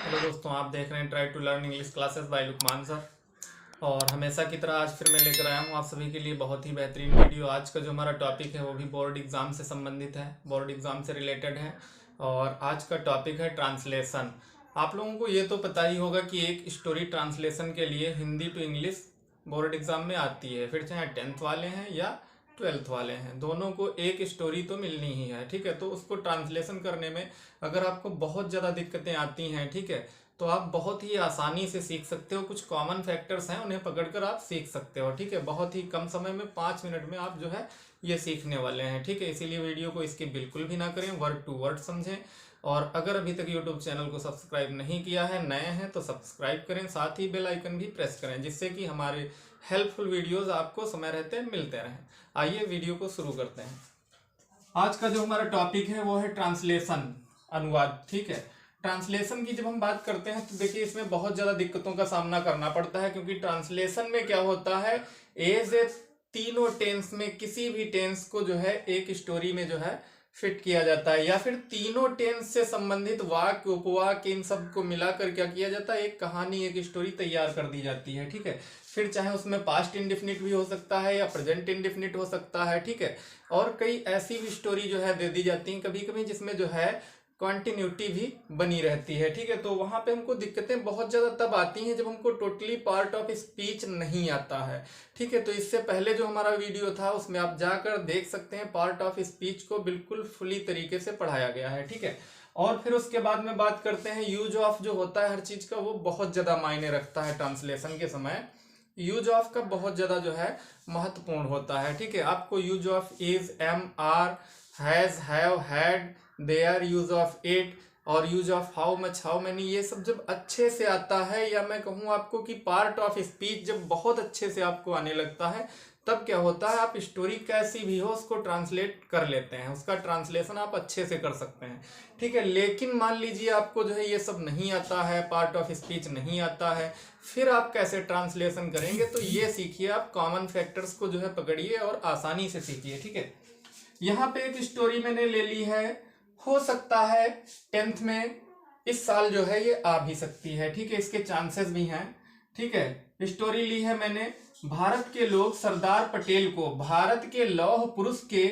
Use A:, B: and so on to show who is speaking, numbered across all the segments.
A: Hello दोस्तों, आप देख रहे हैं try to learn English classes by Luqman sir. और हमेशा की तरह आज फिर मैं लेकर आया हूँ आप सभी के लिए बहुत ही बेहतरीन वीडियो। आज का जो हमारा टॉपिक है वो भी बोर्ड एग्जाम से संबंधित है, बोर्ड एग्जाम से रिलेटेड है। और आज का टॉपिक है ट्रांसलेशन। आप लोगों को ये तो पता ही होगा कि एक स्टोरी ट्रांसलेशन के लिए Hindi to English board exam में आती है, फिर चाहे 10th वाले हैं या 12th वाले हैं, दोनों को एक स्टोरी तो मिलनी ही है। ठीक है, तो उसको ट्रांसलेशन करने में अगर आपको बहुत ज़्यादा दिक्कतें आती हैं, ठीक है, तो आप बहुत ही आसानी से सीख सकते हो। कुछ कॉमन फैक्टर्स हैं, उन्हें पकड़कर आप सीख सकते हो। ठीक है, बहुत ही कम समय में 5 मिनट में आप जो है ये सीखने वाले हैं। ठीक है, इसीलिए वीडियो को इसकी बिल्कुल भी ना करें, वर्ड टू वर्ड समझें। और अगर अभी तक यूट्यूब चैनल को सब्सक्राइब नहीं किया है, नए हैं तो सब्सक्राइब करें, साथ ही बेल आइकन भी प्रेस करें, जिससे कि हमारे हेल्पफुल वीडियोस आपको समय रहते मिलते रहें। आइए वीडियो को शुरू करते हैं। आज का जो हमारा टॉपिक है वो है ट्रांसलेशन, अनुवाद। ठीक है, ट्रांसलेशन की जब हम बात करते हैं तो देखिए इसमें बहुत ज़्यादा दिक्कतों का सामना करना पड़ता है, क्योंकि ट्रांसलेशन में क्या होता है, एज ए तीनों टेंस में किसी भी टेंस को जो है एक स्टोरी में जो है फिट किया जाता है, या फिर तीनों टेंस से संबंधित वाक्य उपवाक्य इन सब को मिलाकर क्या किया जाता है, एक कहानी एक स्टोरी तैयार कर दी जाती है। ठीक है, फिर चाहे उसमें पास्ट इंडिफिनिट भी हो सकता है या प्रेजेंट इंडिफिनिट हो सकता है। ठीक है, और कई ऐसी भी स्टोरी जो है दे दी जाती हैं कभी कभी जिसमें जो है कॉन्टिन्यूटी भी बनी रहती है। ठीक है, तो वहां पे हमको दिक्कतें बहुत ज्यादा तब आती हैं जब हमको टोटली पार्ट ऑफ स्पीच नहीं आता है। ठीक है, तो इससे पहले जो हमारा वीडियो था उसमें आप जाकर देख सकते हैं, पार्ट ऑफ स्पीच को बिल्कुल फुली तरीके से पढ़ाया गया है। ठीक है, और फिर उसके बाद में बात करते हैं यूज ऑफ जो होता है हर चीज का, वो बहुत ज्यादा मायने रखता है। ट्रांसलेशन के समय यूज ऑफ का बहुत ज्यादा जो है महत्वपूर्ण होता है। ठीक है, आपको use of is, am, are, has, have, had, there, use of it और use of how much, how many, ये सब जब अच्छे से आता है, या मैं कहूँ आपको कि पार्ट ऑफ स्पीच जब बहुत अच्छे से आपको आने लगता है, तब क्या होता है, आप स्टोरी कैसी भी हो उसको ट्रांसलेट कर लेते हैं, उसका ट्रांसलेशन आप अच्छे से कर सकते हैं। ठीक है, लेकिन मान लीजिए आपको जो है ये सब नहीं आता है, पार्ट ऑफ स्पीच नहीं आता है, फिर आप कैसे ट्रांसलेशन करेंगे, तो ये सीखिए आप, कॉमन फैक्टर्स को जो है पकड़िए और आसानी से सीखिए। ठीक है, यहाँ पे एक स्टोरी मैंने ले ली है, हो सकता है 10th में इस साल जो है ये आ भी सकती है। ठीक है, इसके चांसेस भी हैं। ठीक है, स्टोरी ली है मैंने, भारत के लोग सरदार पटेल को भारत के लौह पुरुष के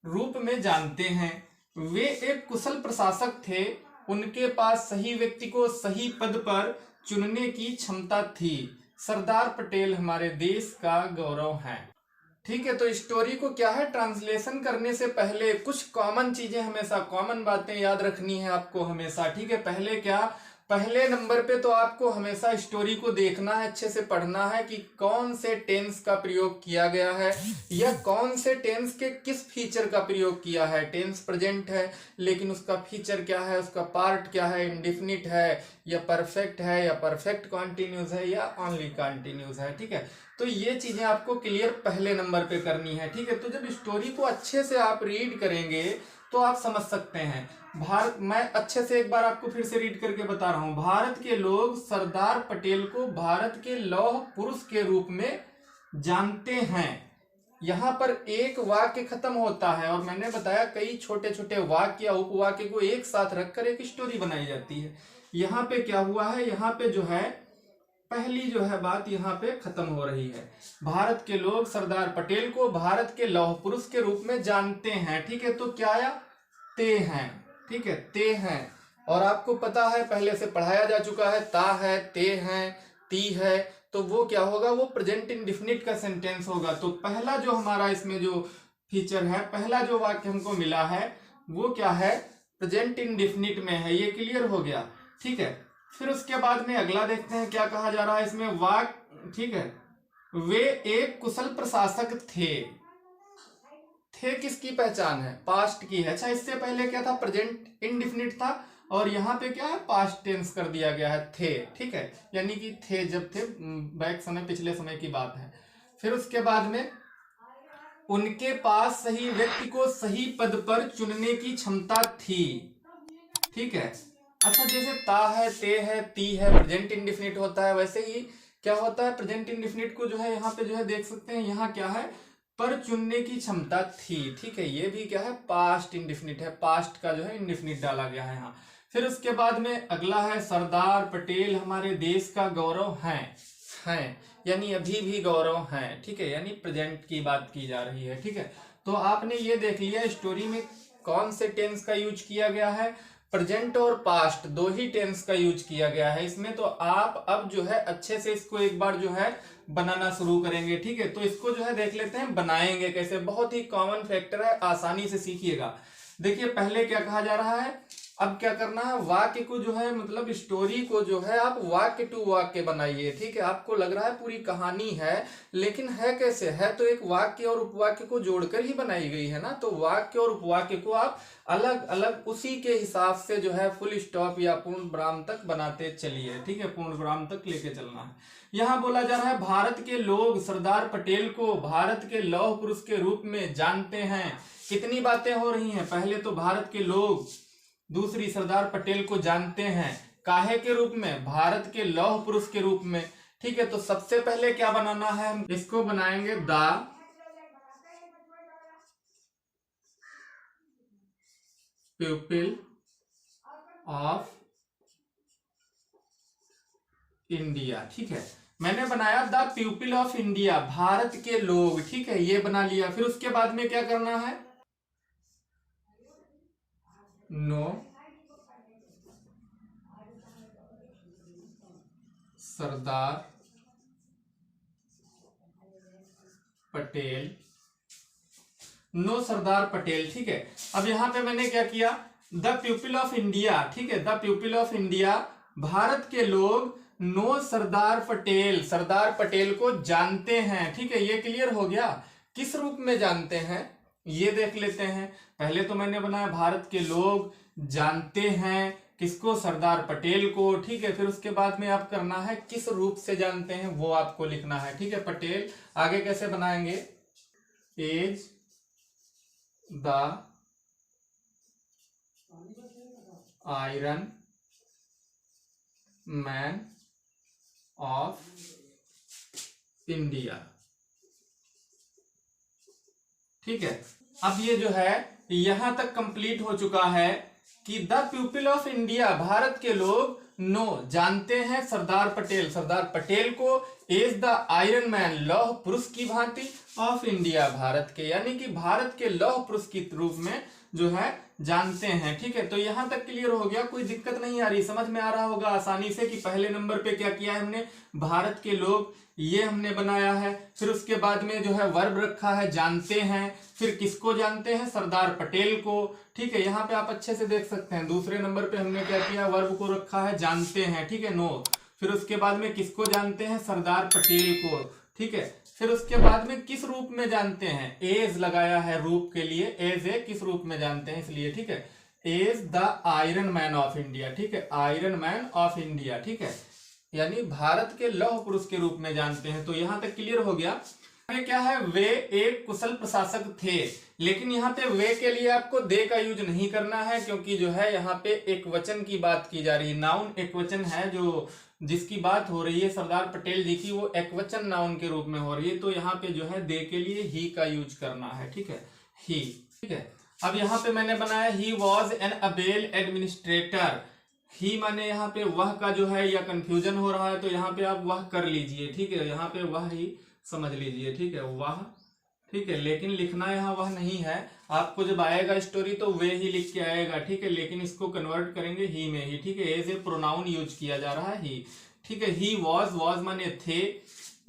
A: रूप में जानते हैं। वे एक कुशल प्रशासक थे, उनके पास सही व्यक्ति को सही पद पर चुनने की क्षमता थी। सरदार पटेल हमारे देश का गौरव है। ठीक है, तो स्टोरी को क्या है, ट्रांसलेशन करने से पहले कुछ कॉमन चीजें, हमेशा कॉमन बातें याद रखनी है आपको हमेशा। ठीक है, पहले क्या, पहले नंबर पे तो आपको हमेशा स्टोरी को देखना है, अच्छे से पढ़ना है कि कौन से टेंस का प्रयोग किया गया है, या कौन से टेंस के किस फीचर का प्रयोग किया है। टेंस प्रेजेंट है लेकिन उसका फीचर क्या है, उसका पार्ट क्या है, इंडिफिनिट है या परफेक्ट है, या परफेक्ट कॉन्टिन्यूस है या ओनली कॉन्टिन्यूस है। ठीक है, तो ये चीजें आपको क्लियर पहले नंबर पे करनी है। ठीक है, तो जब स्टोरी को अच्छे से आप रीड करेंगे तो आप समझ सकते हैं। भारत, मैं अच्छे से एक बार आपको फिर से रीड करके बता रहा हूं, भारत के लोग सरदार पटेल को भारत के लौह पुरुष के रूप में जानते हैं। यहां पर एक वाक्य खत्म होता है, और मैंने बताया कई छोटे छोटे वाक्य या उपवाक्य को एक साथ रखकर एक स्टोरी बनाई जाती है। यहाँ पे क्या हुआ है, यहाँ पे जो है पहली जो है बात यहाँ पे खत्म हो रही है, भारत के लोग सरदार पटेल को भारत के लौह पुरुष के रूप में जानते हैं। ठीक है, तो क्या आया, ते हैं। ठीक है, ते हैं, और आपको पता है पहले से पढ़ाया जा चुका है, ता है, ते हैं, ती है, तो वो क्या होगा, वो प्रेजेंट इंडिफिनिट का सेंटेंस होगा। तो पहला जो हमारा इसमें जो फीचर है, पहला जो वाक्य हमको मिला है वो क्या है, प्रेजेंट इंडिफिनिट में है। ये क्लियर हो गया। ठीक है, फिर उसके बाद में अगला देखते हैं क्या कहा जा रहा है इसमें, वाक्य। ठीक है, वे एक कुशल प्रशासक थे। थे किसकी पहचान है, पास्ट की है। अच्छा, इससे पहले क्या था, प्रेजेंट इंडिफिनिट था, और यहाँ पे क्या है, पास्ट टेंस कर दिया गया है, थे। ठीक है, यानी कि थे जब थे, बैक समय, पिछले समय की बात है। फिर उसके बाद में उनके पास सही व्यक्ति को सही पद पर चुनने की क्षमता थी। ठीक है, अच्छा, जैसे ता है, ते है, ती है प्रेजेंट इंडिफिनिट होता है, वैसे ही क्या होता है, प्रेजेंट इंडिफिनिट को जो है यहाँ पे जो है देख सकते हैं, यहाँ क्या है, पर चुनने की क्षमता थी। ठीक है, ये भी क्या है, पास्ट इंडिफिनिट है, पास्ट का जो है इंडिफिनिट डाला गया है यहाँ। फिर उसके बाद में अगला है सरदार पटेल हमारे देश का गौरव हैं, यानी अभी भी गौरव हैं, ठीक है, यानी प्रेजेंट की बात की जा रही है, ठीक है। तो आपने ये देख लिया स्टोरी में कौन से टेंस का यूज किया गया है, प्रेजेंट और पास्ट दो ही टेंस का यूज किया गया है इसमें। तो आप अब जो है अच्छे से इसको एक बार जो है बनाना शुरू करेंगे, ठीक है। तो इसको जो है देख लेते हैं बनाएंगे कैसे, बहुत ही कॉमन फैक्टर है, आसानी से सीखिएगा। देखिए पहले क्या कहा जा रहा है, अब क्या करना है, वाक्य को जो है मतलब स्टोरी को जो है आप वाक्य टू वाक्य बनाइए, ठीक है। आपको लग रहा है पूरी कहानी है, लेकिन है कैसे, है तो एक वाक्य और उपवाक्य को जोड़कर ही बनाई गई है ना। तो वाक्य और उपवाक्य को आप अलग अलग उसी के हिसाब से जो है फुल स्टॉप या पूर्ण विराम तक बनाते चलिए, ठीक है, पूर्ण विराम तक लेके चलना है। यहाँ बोला जा रहा है भारत के लोग सरदार पटेल को भारत के लौह पुरुष के रूप में जानते हैं। कितनी बातें हो रही हैं, पहले तो भारत के लोग, दूसरी सरदार पटेल को जानते हैं, काहे के रूप में, भारत के लौह पुरुष के रूप में, ठीक है। तो सबसे पहले क्या बनाना है, हम इसको बनाएंगे द पीपल ऑफ इंडिया, ठीक है। मैंने बनाया the people of India, Bharat के लोग, ठीक है, ये बना लिया। फिर उसके बाद में क्या करना है, नो सरदार पटेल, नो सरदार पटेल, ठीक है। अब यहां पे मैंने क्या किया, द पीपल ऑफ इंडिया, ठीक है, the people of India, Bharat के लोग नो सरदार पटेल, सरदार पटेल को जानते हैं, ठीक है। ये क्लियर हो गया, किस रूप में जानते हैं ये देख लेते हैं। पहले तो मैंने बनाया भारत के लोग जानते हैं किसको, सरदार पटेल को, ठीक है। फिर उसके बाद में आप करना है किस रूप से जानते हैं वो आपको लिखना है, ठीक है। पटेल आगे कैसे बनाएंगे, as the iron man of India, ठीक है। अब ये जो है यहां तक कंप्लीट हो चुका है कि the people of India, Bharat के लोग नो जानते हैं सरदार पटेल, सरदार पटेल को एज द आयरन मैन, लौह पुरुष की भांति, ऑफ इंडिया, भारत के, यानी कि भारत के लौह पुरुष के रूप में जो है जानते हैं, ठीक है। तो यहां तक क्लियर हो गया, कोई दिक्कत नहीं आ रही, समझ में आ रहा होगा आसानी से कि पहले नंबर पे क्या किया है हमने, भारत के लोग ये हमने बनाया है। फिर उसके बाद में जो है वर्ब रखा है जानते हैं, फिर किसको जानते हैं, सरदार पटेल को, ठीक है। यहाँ पे आप अच्छे से देख सकते हैं दूसरे नंबर पे हमने क्या किया, वर्ब को रखा है जानते हैं, ठीक है, नो। फिर उसके बाद में किसको जानते हैं, सरदार पटेल को, ठीक है। फिर उसके बाद में किस रूप में जानते हैं, एज लगाया है रूप के लिए, एज ए किस रूप में जानते हैं इसलिए, ठीक है, as the iron man of India, ठीक है, आयरन मैन ऑफ इंडिया, ठीक है, यानी भारत के लौह पुरुष के रूप में जानते हैं। तो यहां तक क्लियर हो गया। क्या है, वे एक कुशल प्रशासक थे, लेकिन यहाँ पे वे के लिए आपको दे का यूज नहीं करना है, क्योंकि जो है यहाँ पे एक वचन की बात की जा रही है, नाउन एक वचन है, जो जिसकी बात हो रही है सरदार पटेल जी की, वो एक वचन नाउन के रूप में हो रही है। तो यहाँ पे जो है दे के लिए ही का यूज करना है, ठीक है, ही, ठीक है। अब यहाँ पे मैंने बनाया he was an able administrator, he माने यहाँ पे वह का जो है या कंफ्यूजन हो रहा है, तो यहाँ पे आप वह कर लीजिए, ठीक है, यहाँ पे वह ही समझ लीजिए, ठीक है, वह, ठीक है। लेकिन लिखना यहाँ वह नहीं है, आपको जब आएगा स्टोरी तो वे ही लिख के आएगा, ठीक है, लेकिन इसको कन्वर्ट करेंगे ही में ही, ठीक है, एज ए प्रोनाउन यूज किया जा रहा है ही, ठीक है। ही वॉज, वॉज माने थे,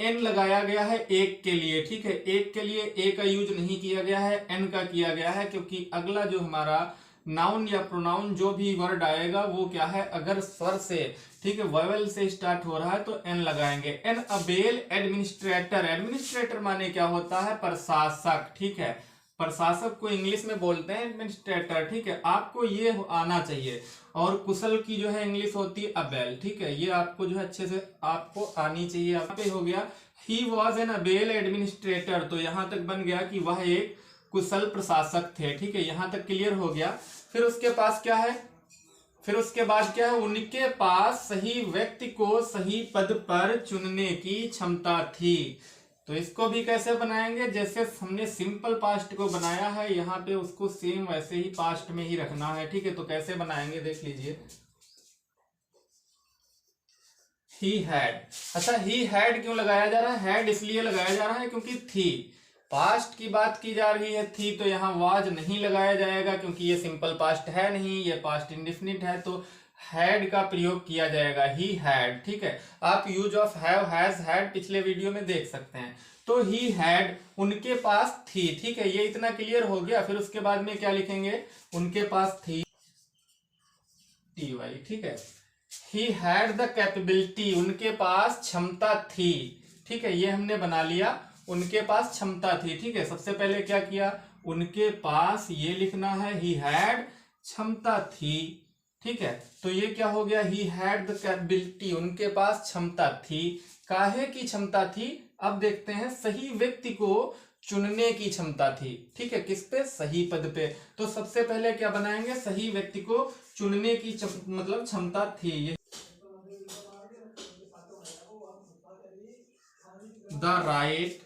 A: एन लगाया गया है एक के लिए, ठीक है, एक के लिए ए का यूज नहीं किया गया है, एन का किया गया है, क्योंकि अगला जो हमारा नाउन या प्रोनाउन जो भी वर्ड आएगा वो क्या है, अगर स्वर से, ठीक है, वोवेल से स्टार्ट हो रहा है तो एन लगाएंगे। एन अबेल एडमिनिस्ट्रेटर, एडमिनिस्ट्रेटर माने क्या होता है, प्रशासक, ठीक है, प्रशासक को इंग्लिश में बोलते हैं एडमिनिस्ट्रेटर, ठीक है, आपको ये आना चाहिए। और कुशल की जो है इंग्लिश होती है अबेल, ठीक है, ये आपको जो है अच्छे से आपको आनी चाहिए। यहाँ पे हो गया ही वॉज एन अबेल एडमिनिस्ट्रेटर, तो यहाँ तक बन गया कि वह एक कुशल प्रशासक थे, ठीक है, यहाँ तक क्लियर हो गया। फिर उसके पास क्या है, फिर उसके बाद क्या है, उनके पास सही व्यक्ति को सही पद पर चुनने की क्षमता थी, तो इसको भी कैसे बनाएंगे, जैसे हमने सिंपल पास्ट को बनाया है यहाँ पे उसको सेम वैसे ही पास्ट में ही रखना है। ठीक है, तो कैसे बनाएंगे देख लीजिए। ही हैड, अच्छा ही हैड क्यों लगाया जा रहा है, हैड इसलिए लगाया जा रहा है क्योंकि थी, पास्ट की बात की जा रही है, थी तो यहाँ वाज नहीं लगाया जाएगा क्योंकि ये सिंपल पास्ट है नहीं, ये पास्ट इंडेफिनिट है, तो हैड का प्रयोग किया जाएगा, ही हैड। ठीक है, आप use of have, has, had पिछले वीडियो में देख सकते हैं। तो ही हैड, उनके पास थी। ठीक है, ये इतना क्लियर हो गया। फिर उसके बाद में क्या लिखेंगे, उनके पास थी, टी वाई। ठीक है, ही हैड द कैपेबिलिटी, उनके पास क्षमता थी। ठीक है, ये हमने बना लिया, उनके पास क्षमता थी। ठीक है, सबसे पहले क्या किया, उनके पास ये लिखना है, ही हैड क्षमता थी। ठीक है, तो ये क्या हो गया, ही हैड द कैपेबिलिटी, उनके पास क्षमता थी। काहे की क्षमता थी, अब देखते हैं, सही व्यक्ति को चुनने की क्षमता थी। ठीक है, किस पे, सही पद पे। तो सबसे पहले क्या बनाएंगे, सही व्यक्ति को चुनने की मतलब क्षमता थी। ये द राइट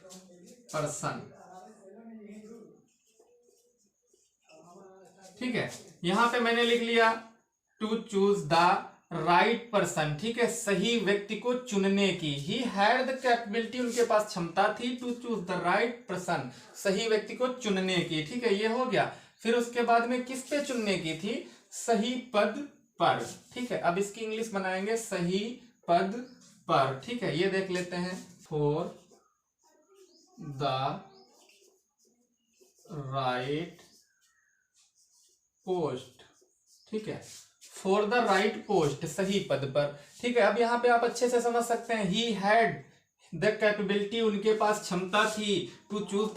A: पर्सन। ठीक है, यहां पे मैंने लिख लिया to choose the right person. ठीक है, सही व्यक्ति को चुनने की, ही हैड द कैपेबिलिटी, उनके पास क्षमता थी, to choose the right person, सही व्यक्ति को चुनने की। ठीक है, ये हो गया। फिर उसके बाद में किस पे चुनने की थी, सही पद पर। ठीक है, अब इसकी इंग्लिश बनाएंगे, सही पद पर। ठीक है, ये देख लेते हैं, फॉर द राइट पोस्ट। ठीक है, फॉर द राइट पोस्ट, सही पद पर। ठीक है, अब यहां पे आप अच्छे से समझ सकते हैं, ही हैड द कैपेबिलिटी, उनके पास क्षमता थी, to choose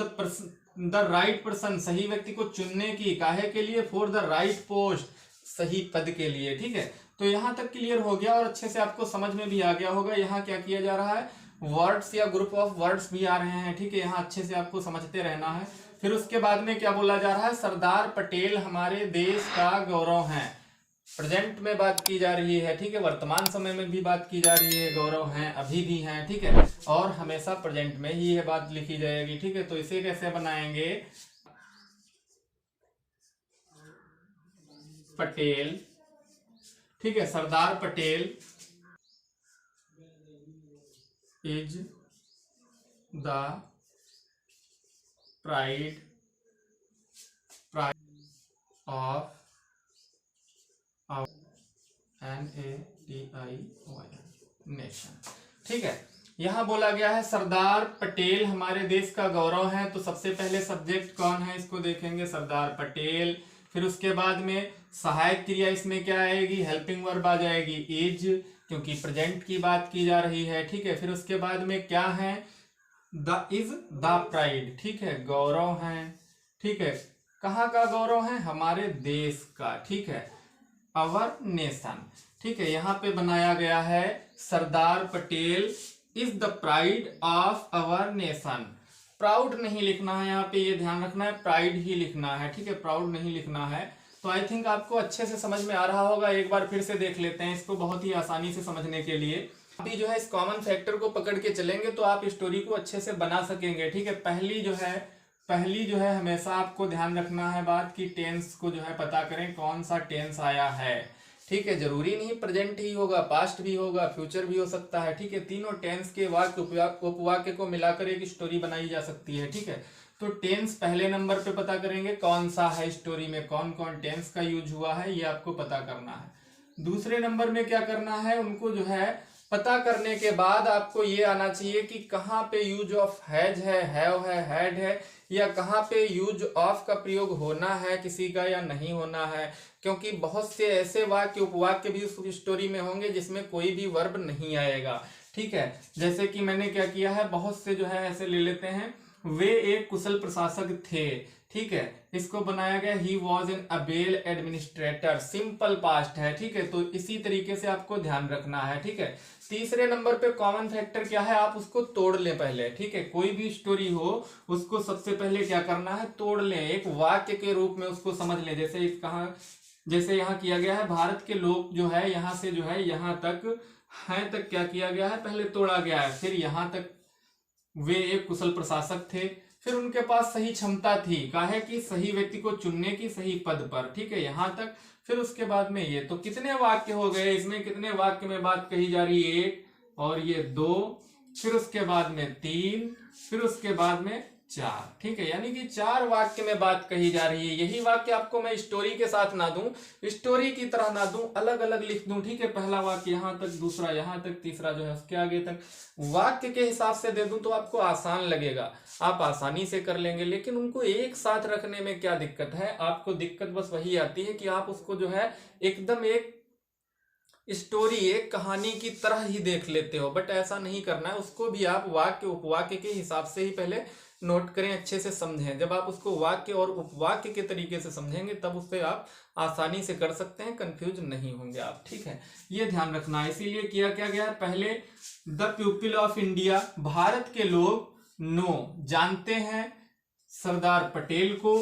A: the right person, सही व्यक्ति को चुनने की, काहे के लिए, फॉर द राइट पोस्ट, सही पद के लिए। ठीक है, तो यहां तक क्लियर हो गया और अच्छे से आपको समझ में भी आ गया होगा। यहाँ क्या किया जा रहा है, वर्ड्स या ग्रुप ऑफ वर्ड्स भी आ रहे हैं। ठीक है, यहाँ अच्छे से आपको समझते रहना है। फिर उसके बाद में क्या बोला जा रहा है, सरदार पटेल हमारे देश का गौरव हैं। प्रेजेंट में बात की जा रही है। ठीक है, वर्तमान समय में भी बात की जा रही है, गौरव हैं, अभी भी हैं। ठीक है, और हमेशा प्रेजेंट में ही ये बात लिखी जाएगी। ठीक है, तो इसे कैसे बनाएंगे, पटेल। ठीक है, Sardar Patel is the pride of nation. ठीक है, यहां बोला गया है सरदार पटेल हमारे देश का गौरव है। तो सबसे पहले सब्जेक्ट कौन है, इसको देखेंगे, सरदार पटेल। फिर उसके बाद में सहायक क्रिया इसमें क्या आएगी, हेल्पिंग वर्ब आ जाएगी, इज, क्योंकि प्रेजेंट की बात की जा रही है। ठीक है, फिर उसके बाद में क्या है, द इज द प्राइड। ठीक है, गौरव है। ठीक है, कहाँ का गौरव है, हमारे देश का। ठीक है, अवर नेशन। ठीक है, यहाँ पे बनाया गया है, Sardar Patel is the pride of our nation. Proud नहीं लिखना है यहाँ पे, ये ध्यान रखना है, प्राइड ही लिखना है। ठीक है, प्राउड नहीं लिखना है। तो आई थिंक आपको अच्छे से समझ में आ रहा होगा। एक बार फिर से देख लेते हैं इसको, बहुत ही आसानी से समझने के लिए। अभी जो है इस कॉमन फैक्टर को पकड़ के चलेंगे तो आप स्टोरी को अच्छे से बना सकेंगे। ठीक है, पहली जो है हमेशा आपको ध्यान रखना है बात की, टेंस को जो है पता करें कौन सा टेंस आया है। ठीक है, जरूरी नहीं प्रेजेंट ही होगा, पास्ट भी होगा, फ्यूचर भी हो सकता है। ठीक है, तीनों टेंस के वाक्य उपवाक्य को मिलाकर एक स्टोरी बनाई जा सकती है। ठीक है, तो टेंस पहले नंबर पे पता करेंगे कौन सा है, स्टोरी में कौन कौन टेंस का यूज हुआ है, ये आपको पता करना है। दूसरे नंबर में क्या करना है, उनको जो है पता करने के बाद आपको ये आना चाहिए कि कहाँ पे यूज ऑफ हैज है, हैव है, हैड है, या कहाँ पे यूज ऑफ का प्रयोग होना है किसी का या नहीं होना है। क्योंकि बहुत से ऐसे वाक्य उपवाक्य भी उस स्टोरी में होंगे जिसमें कोई भी वर्ब नहीं आएगा। ठीक है, जैसे कि मैंने क्या किया है, बहुत से जो है ऐसे ले लेते हैं, वे एक कुशल प्रशासक थे। ठीक है, इसको बनाया गया, ही was an able administrator, simple past है। ठीक है, तो इसी तरीके से आपको ध्यान रखना है। ठीक है, तीसरे नंबर पे कॉमन फैक्टर क्या है, आप उसको तोड़ लें पहले। ठीक है, कोई भी स्टोरी हो उसको सबसे पहले क्या करना है, तोड़ लें, एक वाक्य के रूप में उसको समझ लें। जैसे यहाँ किया गया है, भारत के लोग जो है यहाँ से जो है यहाँ तक है तक क्या किया गया है, पहले तोड़ा गया है, फिर यहाँ तक वे एक कुशल प्रशासक थे। फिर उनके पास सही क्षमता थी, काहे कि सही व्यक्ति को चुनने की सही पद पर, ठीक है, यहां तक। फिर उसके बाद में ये तो कितने वाक्य हो गए, इसमें कितने वाक्य में बात कही जा रही है, 1 और ये 2, फिर उसके बाद में 3, फिर उसके बाद में 4, ठीक है, यानी कि 4 वाक्य में बात कही जा रही है। यही वाक्य आपको मैं स्टोरी के साथ ना दूं, स्टोरी की तरह ना दूं, अलग अलग लिख दूं, ठीक है, पहला वाक्य यहां तक, दूसरा यहां तक, तीसरा जो है उसके आगे तक, वाक्य के हिसाब से दे दूं तो आपको आसान लगेगा, आप आसानी से कर लेंगे। लेकिन उनको एक साथ रखने में क्या दिक्कत है, आपको दिक्कत बस वही आती है कि आप उसको जो है एकदम एक स्टोरी, एक कहानी की तरह ही देख लेते हो, बट ऐसा नहीं करना है। उसको भी आप वाक्य उपवाक्य के हिसाब से ही पहले नोट करें, अच्छे से समझें। जब आप उसको वाक्य और उपवाक्य के तरीके से समझेंगे तब उससे आप आसानी से कर सकते हैं, कंफ्यूज नहीं होंगे आप, ठीक है, ये ध्यान रखना है। इसीलिए किया क्या गया, पहले the people of India, Bharat के लोग नो जानते हैं सरदार पटेल को,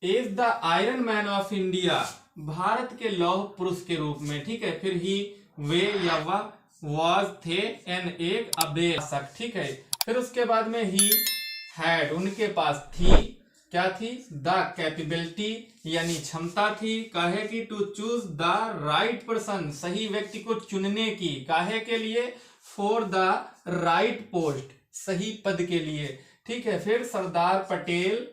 A: is the iron man of India, Bharat के लौह पुरुष के रूप में, ठीक है। फिर ही, वे या वह, वाज थे, एन एक अभ्यासक, ठीक है। फिर उसके बाद में ही हैड, उनके पास थी, क्या थी, द कैपेबिलिटी यानी क्षमता थी, काहे की, to choose the right person, सही व्यक्ति को चुनने की, काहे के लिए, फॉर द राइट पोस्ट, सही पद के लिए, ठीक है। फिर सरदार Patel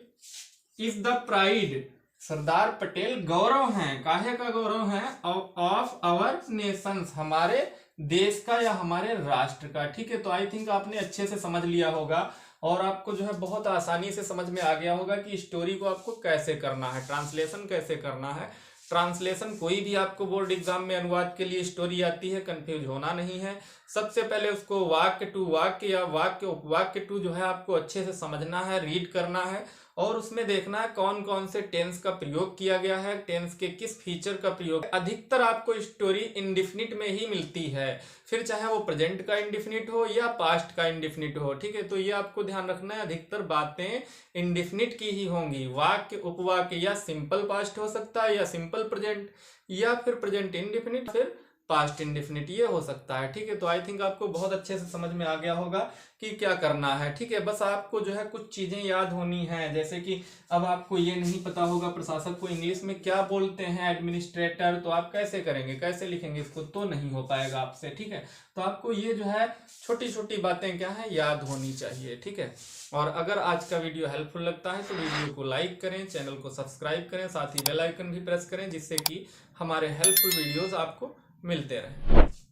A: is the pride, Sardar Patel गौरव हैं, काहे का गौरव है, ऑफ आवर नेशंस, हमारे देश का या हमारे राष्ट्र का, ठीक है। तो आई थिंक आपने अच्छे से समझ लिया होगा और आपको जो है बहुत आसानी से समझ में आ गया होगा कि स्टोरी को आपको कैसे करना है, ट्रांसलेशन कैसे करना है। ट्रांसलेशन कोई भी आपको बोर्ड एग्जाम में अनुवाद के लिए स्टोरी आती है, कंफ्यूज होना नहीं है। सबसे पहले उसको वाक्य टू वाक्य या वाक्य उपवाक्य टू जो है आपको अच्छे से समझना है, रीड करना है और उसमें देखना है कौन कौन से टेंस का प्रयोग किया गया है, टेंस के किस फीचर का प्रयोग। अधिकतर आपको स्टोरी इंडिफिनिट में ही मिलती है, फिर चाहे वो प्रेजेंट का इंडिफिनिट हो या पास्ट का इंडिफिनिट हो, ठीक है। तो ये आपको ध्यान रखना है, अधिकतर बातें इंडिफिनिट की ही होंगी। वाक्य उपवाक्य या सिंपल पास्ट हो सकता है या सिंपल प्रेजेंट या फिर प्रेजेंट इंडिफिनिट फिर पास्ट इंडिफिनिट, ये हो सकता है, ठीक है। तो आई थिंक आपको बहुत अच्छे से समझ में आ गया होगा कि क्या करना है, ठीक है। बस आपको जो है कुछ चीजें याद होनी है, जैसे कि अब आपको ये नहीं पता होगा प्रशासक को इंग्लिश में क्या बोलते हैं, एडमिनिस्ट्रेटर, तो आप कैसे करेंगे, कैसे लिखेंगे इसको, तो नहीं हो पाएगा आपसे, ठीक है। तो आपको ये जो है छोटी छोटी बातें क्या है याद होनी चाहिए, ठीक है। और अगर आज का वीडियो हेल्पफुल लगता है तो वीडियो को लाइक करें, चैनल को सब्सक्राइब करें, साथ ही बेल आइकन भी प्रेस करें, जिससे कि हमारे हेल्पफुल वीडियोस आपको मिलते रहे।